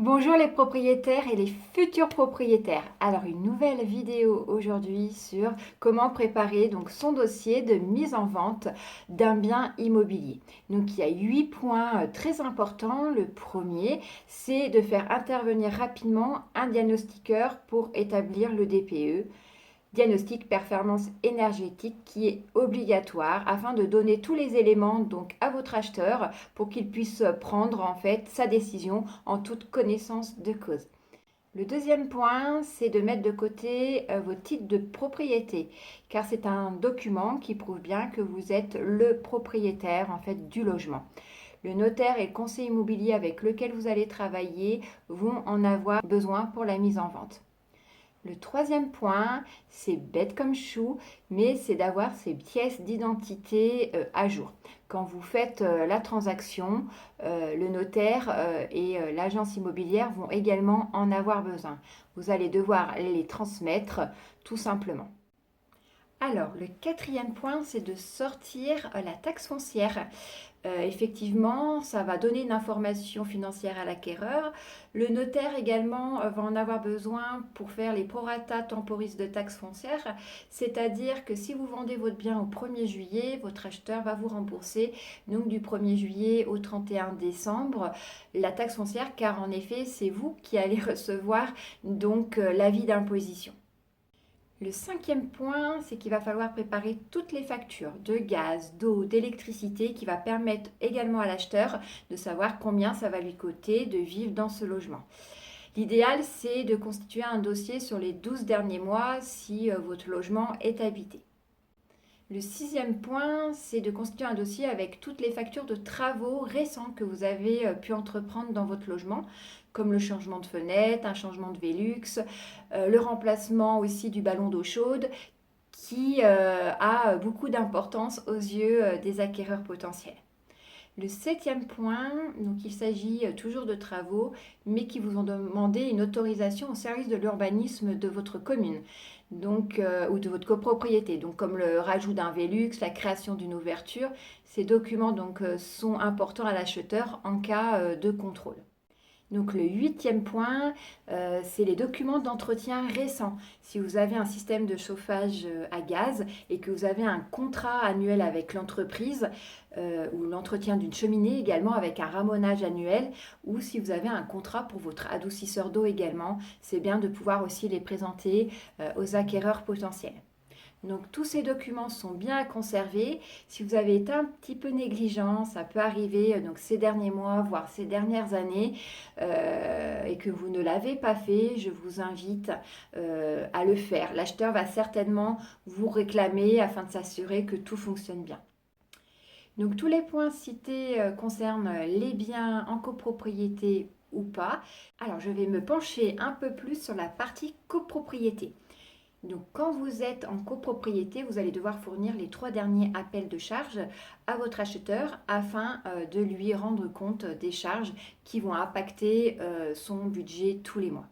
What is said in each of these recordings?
Bonjour les propriétaires et les futurs propriétaires. Alors une nouvelle vidéo aujourd'hui sur comment préparer donc son dossier de mise en vente d'un bien immobilier. Donc il y a 8 points très importants. Le premier, c'est de faire intervenir rapidement un diagnostiqueur pour établir le DPE. Diagnostic performance énergétique qui est obligatoire afin de donner tous les éléments donc à votre acheteur pour qu'il puisse prendre en fait sa décision en toute connaissance de cause. Le deuxième point, c'est de mettre de côté vos titres de propriété, car c'est un document qui prouve bien que vous êtes le propriétaire en fait du logement. Le notaire et le conseiller immobilier avec lequel vous allez travailler vont en avoir besoin pour la mise en vente. Le troisième point, c'est bête comme chou, mais c'est d'avoir ces pièces d'identité à jour. Quand vous faites la transaction, le notaire et l'agence immobilière vont également en avoir besoin. Vous allez devoir les transmettre tout simplement. Alors, le quatrième point, c'est de sortir la taxe foncière. Effectivement, ça va donner une information financière à l'acquéreur. Le notaire également va en avoir besoin pour faire les prorata temporis de taxe foncière, c'est-à-dire que si vous vendez votre bien au 1er juillet, votre acheteur va vous rembourser donc du 1er juillet au 31 décembre la taxe foncière, car en effet, c'est vous qui allez recevoir donc l'avis d'imposition. Le cinquième point, c'est qu'il va falloir préparer toutes les factures de gaz, d'eau, d'électricité qui va permettre également à l'acheteur de savoir combien ça va lui coûter de vivre dans ce logement. L'idéal, c'est de constituer un dossier sur les 12 derniers mois si votre logement est habité. Le sixième point, c'est de constituer un dossier avec toutes les factures de travaux récents que vous avez pu entreprendre dans votre logement, comme le changement de fenêtre, un changement de Velux, le remplacement aussi du ballon d'eau chaude, qui a beaucoup d'importance aux yeux des acquéreurs potentiels. Le septième point, donc il s'agit toujours de travaux, mais qui vous ont demandé une autorisation au service de l'urbanisme de votre commune, donc, ou de votre copropriété, donc comme le rajout d'un Velux, la création d'une ouverture. Ces documents donc, sont importants à l'acheteur en cas de contrôle. Donc le huitième point, c'est les documents d'entretien récents. Si vous avez un système de chauffage à gaz et que vous avez un contrat annuel avec l'entreprise ou l'entretien d'une cheminée également avec un ramonage annuel, ou si vous avez un contrat pour votre adoucisseur d'eau également, c'est bien de pouvoir aussi les présenter aux acquéreurs potentiels. Donc tous ces documents sont bien à conserver. Si vous avez été un petit peu négligent, ça peut arriver donc ces derniers mois, voire ces dernières années, et que vous ne l'avez pas fait, je vous invite à le faire. L'acheteur va certainement vous réclamer afin de s'assurer que tout fonctionne bien. Donc tous les points cités concernent les biens en copropriété ou pas. Alors je vais me pencher un peu plus sur la partie copropriété. Donc quand vous êtes en copropriété, vous allez devoir fournir les 3 derniers appels de charges à votre acheteur afin de lui rendre compte des charges qui vont impacter son budget tous les mois.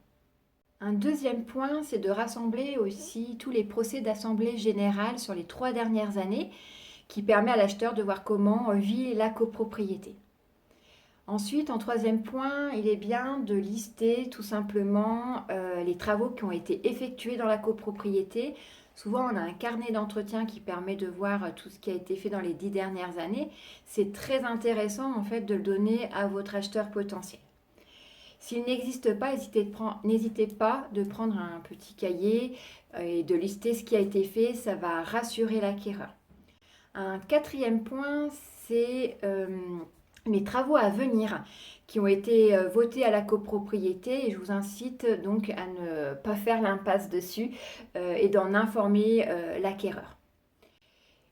Un deuxième point, c'est de rassembler aussi tous les procès d'assemblée générale sur les 3 dernières années qui permet à l'acheteur de voir comment vit la copropriété. Ensuite, en troisième point, il est bien de lister tout simplement les travaux qui ont été effectués dans la copropriété. Souvent, on a un carnet d'entretien qui permet de voir tout ce qui a été fait dans les 10 dernières années. C'est très intéressant en fait de le donner à votre acheteur potentiel. S'il n'existe pas, n'hésitez pas de prendre un petit cahier et de lister ce qui a été fait. Ça va rassurer l'acquéreur. Un quatrième point, c'est les travaux à venir qui ont été votés à la copropriété, et je vous incite donc à ne pas faire l'impasse dessus et d'en informer l'acquéreur.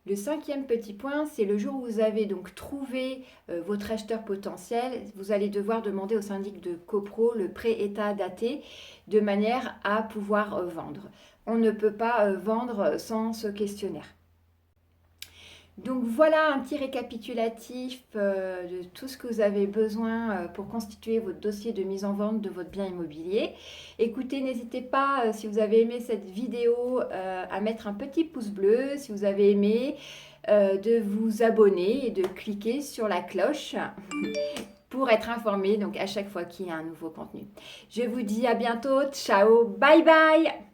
Le cinquième petit point, c'est le jour où vous avez donc trouvé votre acheteur potentiel, vous allez devoir demander au syndic de copro le pré-état daté de manière à pouvoir vendre. On ne peut pas vendre sans ce questionnaire. Donc voilà un petit récapitulatif de tout ce que vous avez besoin pour constituer votre dossier de mise en vente de votre bien immobilier. Écoutez, n'hésitez pas, si vous avez aimé cette vidéo, à mettre un petit pouce bleu. Si vous avez aimé, de vous abonner et de cliquer sur la cloche. pour être informé donc à chaque fois qu'il y a un nouveau contenu. Je vous dis à bientôt. Ciao, bye bye!